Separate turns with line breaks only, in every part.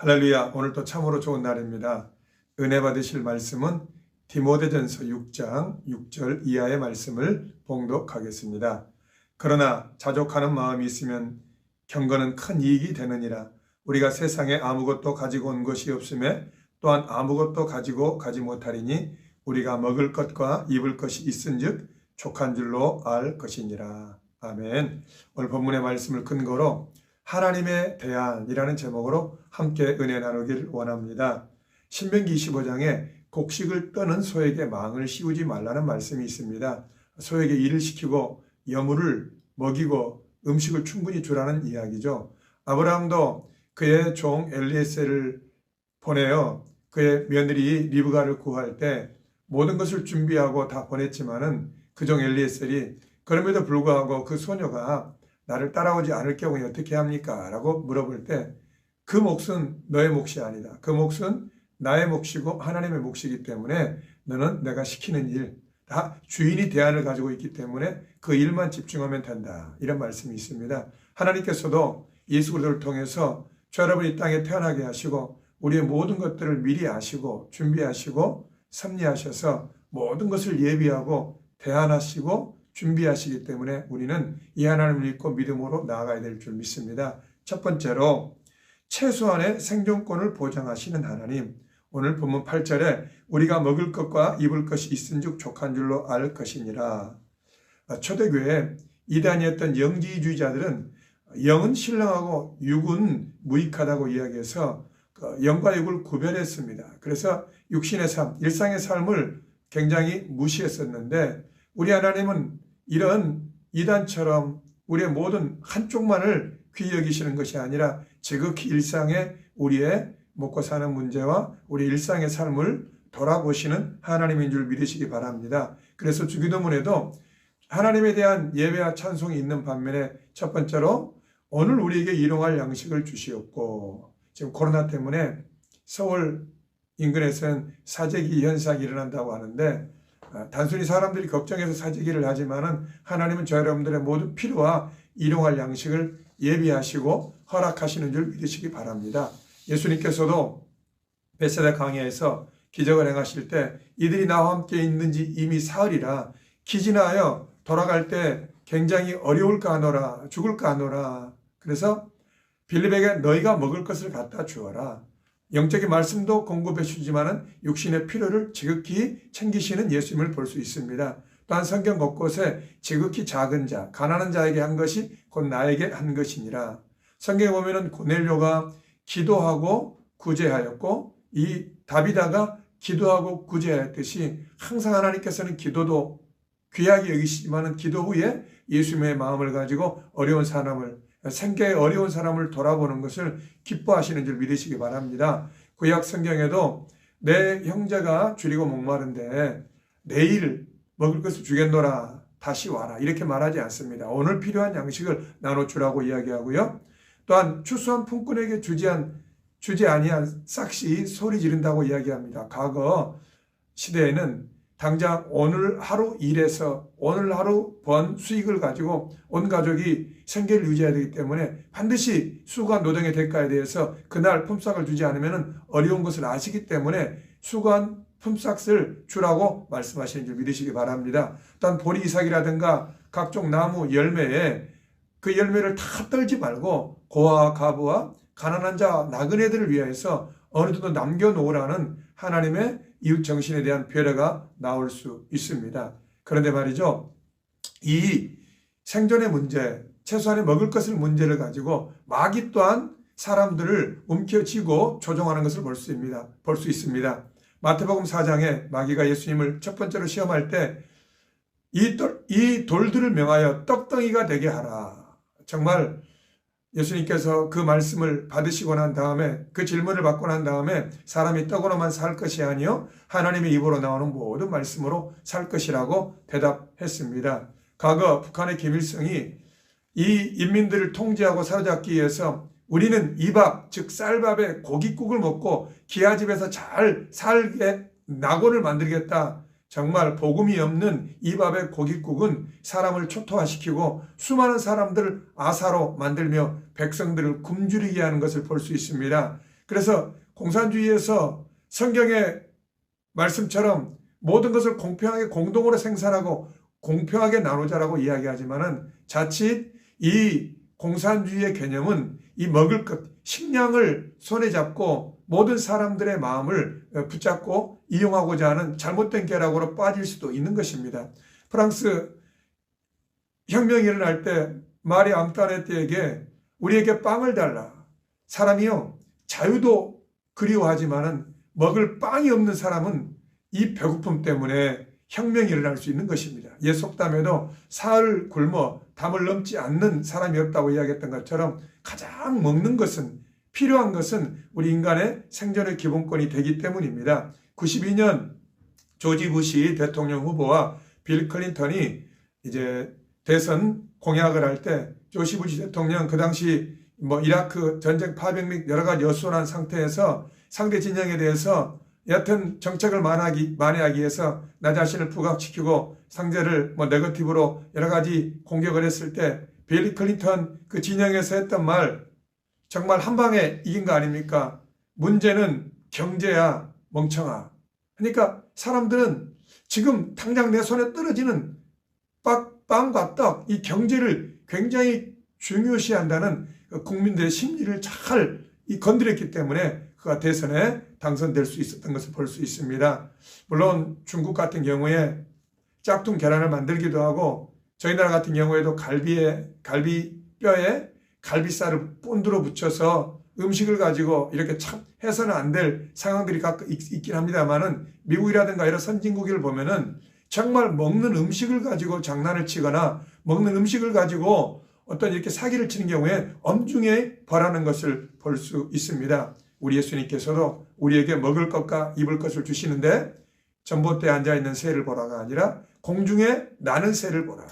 할렐루야. 오늘도 참으로 좋은 날입니다. 은혜 받으실 말씀은 디모데전서 6장 6절 이하의 말씀을 봉독하겠습니다. 그러나 자족하는 마음이 있으면 경건은 큰 이익이 되느니라. 우리가 세상에 아무것도 가지고 온 것이 없음에 또한 아무것도 가지고 가지 못하리니 우리가 먹을 것과 입을 것이 있은즉 족한 줄로 알 것이니라. 아멘. 오늘 본문의 말씀을 근거로 하나님의 대안이라는 제목으로 함께 은혜 나누길 원합니다. 신명기 25장에 곡식을 떠는 소에게 망을 씌우지 말라는 말씀이 있습니다. 소에게 일을 시키고 여물을 먹이고 음식을 충분히 주라는 이야기죠. 아브라함도 그의 종 엘리에셀을 보내어 그의 며느리 리브가를 구할 때 모든 것을 준비하고 다 보냈지만은 그 종 엘리에셀이 그럼에도 불구하고 그 소녀가 나를 따라오지 않을 경우에 어떻게 합니까? 라고 물어볼 때 그 몫은 너의 몫이 아니다. 그 몫은 나의 몫이고 하나님의 몫이기 때문에 너는 내가 시키는 일, 다 주인이 대안을 가지고 있기 때문에 그 일만 집중하면 된다. 이런 말씀이 있습니다. 하나님께서도 예수 그리스도를 통해서 저 여러분이 땅에 태어나게 하시고 우리의 모든 것들을 미리 아시고 준비하시고 섭리하셔서 모든 것을 예비하고 대안하시고 준비하시기 때문에 우리는 이 하나님을 믿고 믿음으로 나아가야 될 줄 믿습니다. 첫 번째로 최소한의 생존권을 보장하시는 하나님. 오늘 본문 8절에 우리가 먹을 것과 입을 것이 있은즉 족한 줄로 알 것이니라. 초대교회 이단이었던 영지주의자들은 영은 신령하고 육은 무익하다고 이야기해서 영과 육을 구별했습니다. 그래서 육신의 삶, 일상의 삶을 굉장히 무시했었는데 우리 하나님은 이런 이단처럼 우리의 모든 한쪽만을 귀히 여기시는 것이 아니라 지극히 일상의 우리의 먹고 사는 문제와 우리 일상의 삶을 돌아보시는 하나님인 줄 믿으시기 바랍니다. 그래서 주기도문에도 하나님에 대한 예배와 찬송이 있는 반면에 첫 번째로 오늘 우리에게 일용할 양식을 주시옵고, 지금 코로나 때문에 서울 인근에서는 사재기 현상이 일어난다고 하는데 단순히 사람들이 걱정해서 사재기를 하지만은 하나님은 저 여러분들의 모든 필요와 일용할 양식을 예비하시고 허락하시는 줄 믿으시기 바랍니다. 예수님께서도 베세다 강야에서 기적을 행하실 때 이들이 나와 함께 있는지 이미 사흘이라 기진하여 돌아갈 때 굉장히 어려울까 하노라, 죽을까 하노라. 그래서 빌립에게 너희가 먹을 것을 갖다 주어라. 영적인 말씀도 공급해 주지만은 육신의 필요를 지극히 챙기시는 예수님을 볼 수 있습니다. 또한 성경 곳곳에 지극히 작은 자, 가난한 자에게 한 것이 곧 나에게 한 것이니라. 성경에 보면은 고넬료가 기도하고 구제하였고 이 다비다가 기도하고 구제하였듯이 항상 하나님께서는 기도도 귀하게 여기시지만은 기도 후에 예수님의 마음을 가지고 어려운 사람을 생계에 어려운 사람을 돌아보는 것을 기뻐하시는 줄 믿으시기 바랍니다. 구약 성경에도 내 형제가 줄이고 목마른데 내일 먹을 것을 주겠노라 다시 와라 이렇게 말하지 않습니다. 오늘 필요한 양식을 나눠주라고 이야기하고요. 또한 추수한 품꾼에게 주지 아니한 싹시 소리 지른다고 이야기합니다. 과거 시대에는 당장 오늘 하루 일해서 오늘 하루 번 수익을 가지고 온 가족이 생계를 유지해야 되기 때문에 반드시 수고한 노동의 대가에 대해서 그날 품삯을 주지 않으면 어려운 것을 아시기 때문에 수고한 품삯을 주라고 말씀하시는 줄 믿으시기 바랍니다. 또한 보리이삭이라든가 각종 나무 열매에 그 열매를 다 떨지 말고 고아와 과부와 가난한 자 나그네들을 위해서 어느 정도 남겨놓으라는 하나님의 이웃 정신에 대한 배려가 나올 수 있습니다. 그런데 말이죠. 이 생존의 문제, 최소한의 먹을 것을 문제를 가지고 마귀 또한 사람들을 움켜쥐고 조종하는 것을 볼 수 있습니다. 마태복음 4장에 마귀가 예수님을 첫 번째로 시험할 때 이 돌들을 명하여 떡덩이가 되게 하라. 정말 예수님께서 그 말씀을 받으시고 난 다음에 그 질문을 받고 난 다음에 사람이 떡으로만 살 것이 아니요 하나님의 입으로 나오는 모든 말씀으로 살 것이라고 대답했습니다. 과거 북한의 김일성이 이 인민들을 통제하고 사로잡기 위해서 우리는 이밥 즉 쌀밥에 고깃국을 먹고 기아집에서 잘 살게 낙원을 만들겠다. 정말 복음이 없는 이 밥의 고깃국은 사람을 초토화시키고 수많은 사람들을 아사로 만들며 백성들을 굶주리게 하는 것을 볼 수 있습니다. 그래서 공산주의에서 성경의 말씀처럼 모든 것을 공평하게 공동으로 생산하고 공평하게 나누자라고 이야기하지만은 자칫 이 공산주의의 개념은 이 먹을 것, 식량을 손에 잡고 모든 사람들의 마음을 붙잡고 이용하고자 하는 잘못된 쾌락으로 빠질 수도 있는 것입니다. 프랑스 혁명이 일어날 때 마리 앙투아네트에게 우리에게 빵을 달라. 사람이요, 자유도 그리워하지만은 먹을 빵이 없는 사람은 이 배고픔 때문에 혁명이 일어날 수 있는 것입니다. 옛 속담에도 사흘 굶어 담을 넘지 않는 사람이 없다고 이야기했던 것처럼 가장 먹는 것은, 필요한 것은 우리 인간의 생존의 기본권이 되기 때문입니다. 92년 조지 부시 대통령 후보와 빌 클린턴이 이제 대선 공약을 할 때 조지 부시 대통령 그 당시 이라크 전쟁 파병 및 여러 가지 여론한 상태에서 상대 진영에 대해서 여하튼 정책을 만회하기 위해서 나 자신을 부각시키고 상대를 네거티브로 여러 가지 공격을 했을 때 빌 클린턴 그 진영에서 했던 말 정말 한 방에 이긴 거 아닙니까? 문제는 경제야 멍청아. 그러니까 사람들은 지금 당장 내 손에 떨어지는 빵과 떡, 이 경제를 굉장히 중요시한다는 국민들의 심리를 잘 건드렸기 때문에 그가 대선에 당선될 수 있었던 것을 볼 수 있습니다. 물론 중국 같은 경우에 짝퉁 계란을 만들기도 하고 저희 나라 같은 경우에도 갈비뼈에 갈비살을 본드로 붙여서 음식을 가지고 이렇게 참 해서는 안 될 상황들이 가끔 있긴 합니다만은 미국이라든가 이런 선진국을 보면은 정말 먹는 음식을 가지고 장난을 치거나 먹는 음식을 가지고 어떤 이렇게 사기를 치는 경우에 엄중히 벌하는 것을 볼 수 있습니다. 우리 예수님께서도 우리에게 먹을 것과 입을 것을 주시는데 전봇대에 앉아있는 새를 보라가 아니라 공중에 나는 새를 보라.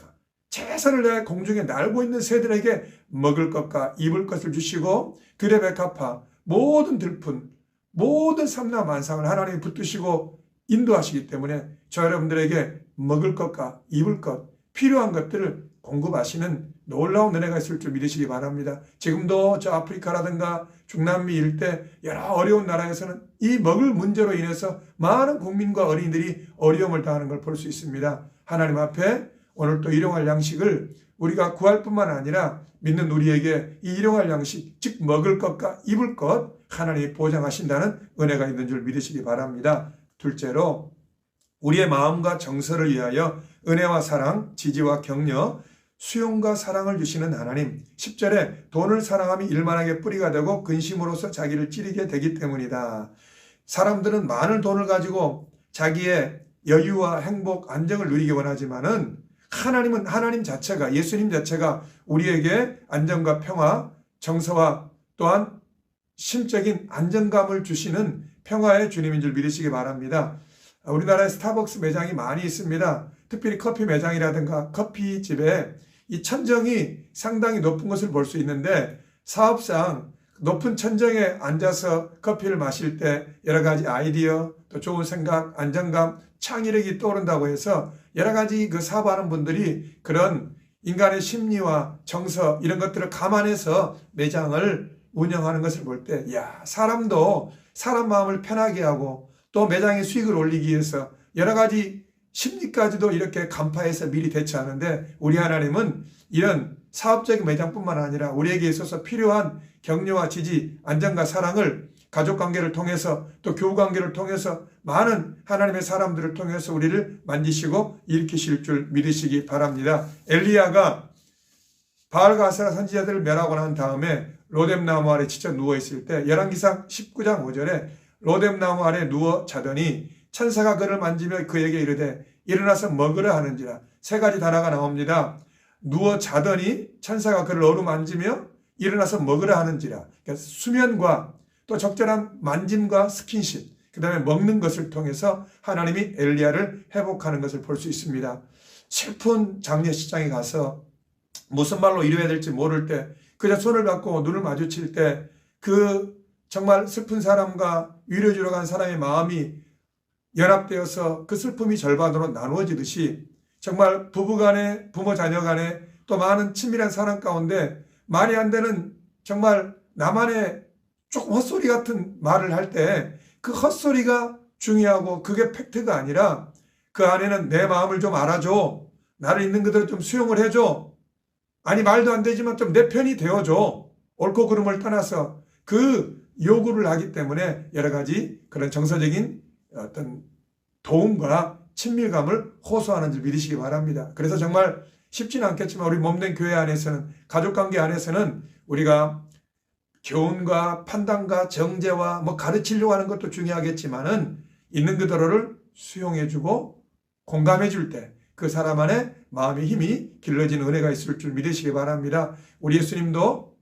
최선을 다해 공중에 날고 있는 새들에게 먹을 것과 입을 것을 주시고 들의 백합화 모든 들푼 모든 삼라만상을 하나님이 붙드시고 인도하시기 때문에 저 여러분들에게 먹을 것과 입을 것 필요한 것들을 공급하시는 놀라운 은혜가 있을 줄 믿으시기 바랍니다. 지금도 저 아프리카라든가 중남미 일대 여러 어려운 나라에서는 이 먹을 문제로 인해서 많은 국민과 어린이들이 어려움을 당하는 걸 볼 수 있습니다. 하나님 앞에 오늘 또 일용할 양식을 우리가 구할 뿐만 아니라 믿는 우리에게 이 일용할 양식, 즉 먹을 것과 입을 것 하나님이 보장하신다는 은혜가 있는 줄 믿으시기 바랍니다. 둘째로 우리의 마음과 정서를 위하여 은혜와 사랑, 지지와 격려, 수용과 사랑을 주시는 하나님. 10절에 돈을 사랑함이 일만하게 뿌리가 되고 근심으로써 자기를 찌르게 되기 때문이다. 사람들은 많은 돈을 가지고 자기의 여유와 행복, 안정을 누리기 원하지만은 하나님은 하나님 자체가, 예수님 자체가 우리에게 안정과 평화, 정서와 또한 심적인 안정감을 주시는 평화의 주님인 줄 믿으시기 바랍니다. 우리나라에 스타벅스 매장이 많이 있습니다. 특별히 커피 매장이라든가 커피집에 이 천정이 상당히 높은 것을 볼 수 있는데 사업상 높은 천정에 앉아서 커피를 마실 때 여러 가지 아이디어, 또 좋은 생각, 안정감, 창의력이 떠오른다고 해서 여러 가지 그 사업하는 분들이 그런 인간의 심리와 정서 이런 것들을 감안해서 매장을 운영하는 것을 볼 때 사람도 사람 마음을 편하게 하고 또 매장의 수익을 올리기 위해서 여러 가지 심리까지도 이렇게 간파해서 미리 대처하는데 우리 하나님은 이런 사업적인 매장뿐만 아니라 우리에게 있어서 필요한 격려와 지지, 안정과 사랑을 가족관계를 통해서 또 교우관계를 통해서 많은 하나님의 사람들을 통해서 우리를 만지시고 일으키실 줄 믿으시기 바랍니다. 엘리야가 바알과 아세라 선지자들을 멸하고 난 다음에 로뎀나무 아래 지쳐 누워있을 때 열왕기상 19장 5절에 로뎀나무 아래 누워 자더니 천사가 그를 만지며 그에게 이르되 일어나서 먹으라 하는지라. 세 가지 단어가 나옵니다. 누워 자더니 천사가 그를 어루만지며 일어나서 먹으라 하는지라. 그러니까 수면과 또 적절한 만짐과 스킨십, 그 다음에 먹는 것을 통해서 하나님이 엘리야를 회복하는 것을 볼 수 있습니다. 슬픈 장례식장에 가서 무슨 말로 이루어야 될지 모를 때 그저 손을 잡고 눈을 마주칠 때 그 정말 슬픈 사람과 위로주러 간 사람의 마음이 연합되어서 그 슬픔이 절반으로 나누어지듯이 정말 부부간에 부모 자녀간에 또 많은 친밀한 사랑 가운데 말이 안 되는 정말 나만의 조금 헛소리 같은 말을 할 때 그 헛소리가 중요하고 그게 팩트가 아니라 그 안에는 내 마음을 좀 알아줘. 나를 있는 그대로 좀 수용을 해줘. 아니 말도 안 되지만 좀 내 편이 되어줘. 옳고 그름을 떠나서 그 요구를 하기 때문에 여러 가지 그런 정서적인 어떤 도움과 친밀감을 호소하는 줄 믿으시기 바랍니다. 그래서 정말 쉽지는 않겠지만 우리 몸된 교회 안에서는 가족관계 안에서는 우리가 교훈과 판단과 정죄와 가르치려고 하는 것도 중요하겠지만은 있는 그대로를 수용해주고 공감해줄 때 그 사람 안에 마음의 힘이 길러지는 은혜가 있을 줄 믿으시기 바랍니다. 우리 예수님도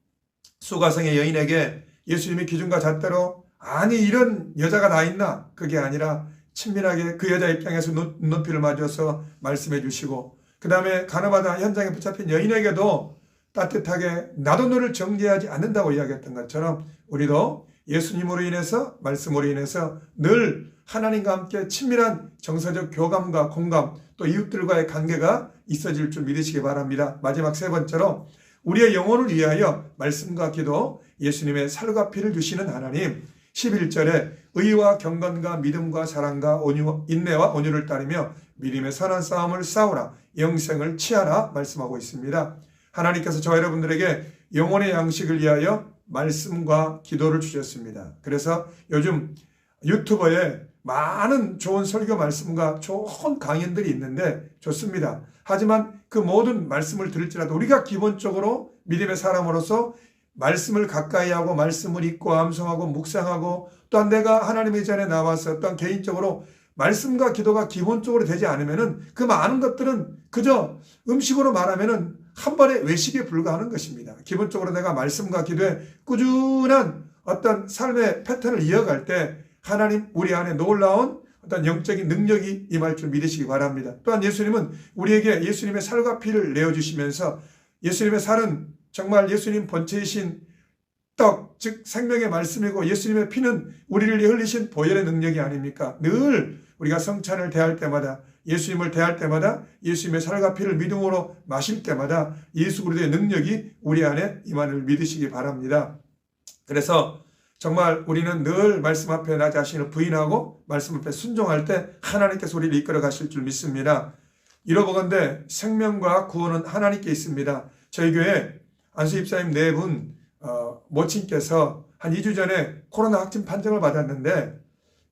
수가성의 여인에게 예수님의 기준과 잣대로 아니 이런 여자가 다 있나? 그게 아니라 친밀하게 그 여자 입장에서 눈높이를 맞춰서 말씀해 주시고 그 다음에 가늠하다 현장에 붙잡힌 여인에게도 따뜻하게 나도 너를 정죄하지 않는다고 이야기했던 것처럼 우리도 예수님으로 인해서 말씀으로 인해서 늘 하나님과 함께 친밀한 정서적 교감과 공감 또 이웃들과의 관계가 있어질 줄 믿으시기 바랍니다. 마지막 세 번째로 우리의 영혼을 위하여 말씀과 기도 예수님의 살과 피를 주시는 하나님 11절에 의와 경건과 믿음과 사랑과 온유, 인내와 온유를 따르며 믿음의 선한 싸움을 싸우라 영생을 취하라 말씀하고 있습니다. 하나님께서 저와 여러분들에게 영혼의 양식을 위하여 말씀과 기도를 주셨습니다. 그래서 요즘 유튜버에 많은 좋은 설교 말씀과 좋은 강연들이 있는데 좋습니다. 하지만 그 모든 말씀을 들을지라도 우리가 기본적으로 믿음의 사람으로서 말씀을 가까이 하고 말씀을 읽고 암송하고 묵상하고 또한 내가 하나님의 자리에 나와서 또한 개인적으로 말씀과 기도가 기본적으로 되지 않으면은 그 많은 것들은 그저 음식으로 말하면은 한 번의 외식에 불과하는 것입니다. 기본적으로 내가 말씀과 기도에 꾸준한 어떤 삶의 패턴을 이어갈 때 하나님 우리 안에 놀라운 어떤 영적인 능력이 임할 줄 믿으시기 바랍니다. 또한 예수님은 우리에게 예수님의 살과 피를 내어주시면서 예수님의 살은 정말 예수님 본체이신 떡, 즉 생명의 말씀이고 예수님의 피는 우리를 위해 흘리신 보혈의 능력이 아닙니까? 늘 우리가 성찬을 대할 때마다 예수님을 대할 때마다 예수님의 살과 피를 믿음으로 마실 때마다 예수 그리스도의 능력이 우리 안에 임함을 믿으시기 바랍니다. 그래서 정말 우리는 늘 말씀 앞에 나 자신을 부인하고 말씀 앞에 순종할 때 하나님께서 우리를 이끌어 가실 줄 믿습니다. 이러보건대 생명과 구원은 하나님께 있습니다. 저희 교회 안수 집사님 4분 모친께서 한 2주 전에 코로나 확진 판정을 받았는데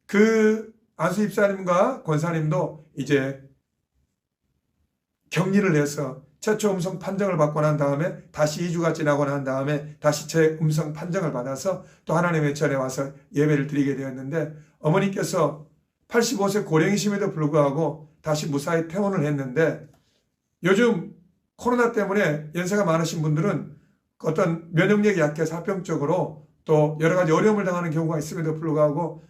그 안수 집사님과 권사님도 이제 격리를 해서 최초 음성 판정을 받고 난 다음에 다시 2주가 지나고 난 다음에 다시 재음성 판정을 받아서 또 하나님의 전에 와서 예배를 드리게 되었는데 어머니께서 85세 고령이심에도 불구하고 다시 무사히 퇴원을 했는데 요즘 코로나 때문에 연세가 많으신 분들은 어떤 면역력이 약해서 합병적으로 또 여러 가지 어려움을 당하는 경우가 있음에도 불구하고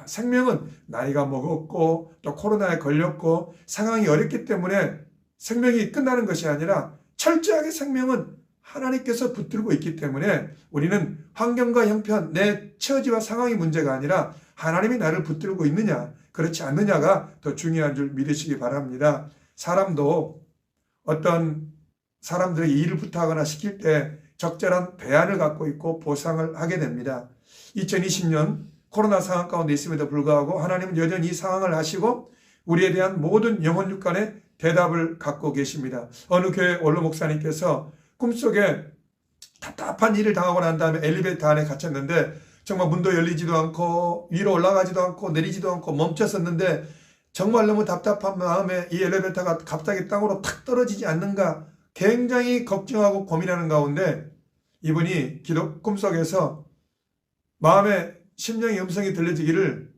생명은 나이가 먹었고 또 코로나에 걸렸고 상황이 어렵기 때문에 생명이 끝나는 것이 아니라 철저하게 생명은 하나님께서 붙들고 있기 때문에 우리는 환경과 형편, 내 처지와 상황이 문제가 아니라 하나님이 나를 붙들고 있느냐 그렇지 않느냐가 더 중요한 줄 믿으시기 바랍니다. 사람도 어떤 사람들에게 일을 부탁하거나 시킬 때 적절한 대안을 갖고 있고 보상을 하게 됩니다. 2020년 코로나 상황 가운데 있음에도 불구하고 하나님은 여전히 이 상황을 아시고 우리에 대한 모든 영혼 육간의 대답을 갖고 계십니다. 어느 교회 원로 목사님께서 꿈속에 답답한 일을 당하고 난 다음에 엘리베이터 안에 갇혔는데 정말 문도 열리지도 않고 위로 올라가지도 않고 내리지도 않고 멈췄었는데 정말 너무 답답한 마음에 이 엘리베이터가 갑자기 땅으로 탁 떨어지지 않는가 굉장히 걱정하고 고민하는 가운데 이분이 꿈속에서 마음에 심령의 음성이 들려지기를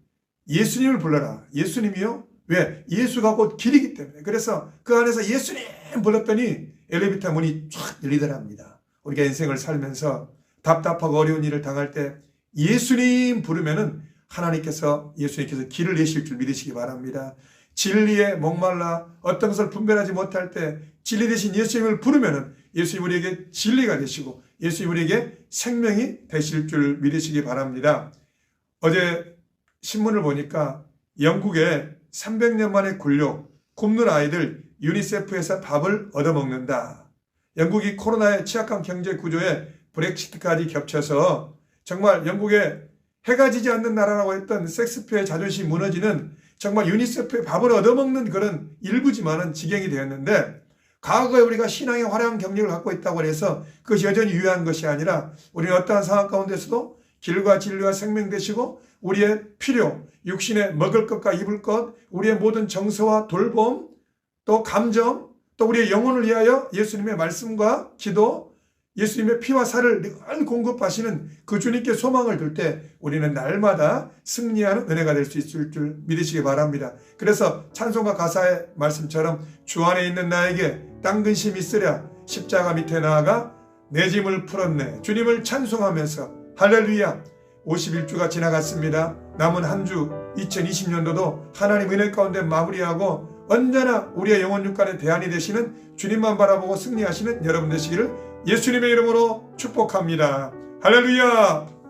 예수님을 불러라. 예수님이요? 왜? 예수가 곧 길이기 때문에. 그래서 그 안에서 예수님 불렀더니 엘리베이터 문이 쫙 열리더랍니다. 우리가 인생을 살면서 답답하고 어려운 일을 당할 때 예수님 부르면은 하나님께서 예수님께서 길을 내실 줄 믿으시기 바랍니다. 진리에 목말라 어떤 것을 분별하지 못할 때 진리 대신 예수님을 부르면은 예수님 우리에게 진리가 되시고 예수님 우리에게 생명이 되실 줄 믿으시기 바랍니다. 어제 신문을 보니까 영국에 300년 만에 굴욕, 굶는 아이들 유니세프에서 밥을 얻어먹는다. 영국이 코로나의 취약한 경제 구조에 브렉시트까지 겹쳐서 정말 영국의 해가 지지 않는 나라라고 했던 섹스피어의 자존심이 무너지는 정말 유니세프의 밥을 얻어먹는 그런 일부지만은 지경이 되었는데, 과거에 우리가 신앙의 화려한 경력을 갖고 있다고 해서 그것이 여전히 유효한 것이 아니라 우리는 어떠한 상황 가운데서도 길과 진리와 생명 되시고 우리의 필요, 육신의 먹을 것과 입을 것, 우리의 모든 정서와 돌봄, 또 감정, 또 우리의 영혼을 위하여 예수님의 말씀과 기도, 예수님의 피와 살을 늘 공급하시는 그 주님께 소망을 둘 때 우리는 날마다 승리하는 은혜가 될 수 있을 줄 믿으시기 바랍니다. 그래서 찬송가 가사의 말씀처럼 주 안에 있는 나에게 딴 근심 있으랴 십자가 밑에 나아가 내 짐을 풀었네. 주님을 찬송하면서 할렐루야. 51주가 지나갔습니다. 남은 한 주 2020년도도 하나님 은혜 가운데 마무리하고 언제나 우리의 영혼 육간의 대안이 되시는 주님만 바라보고 승리하시는 여러분 되시기를 예수님의 이름으로 축복합니다. 할렐루야.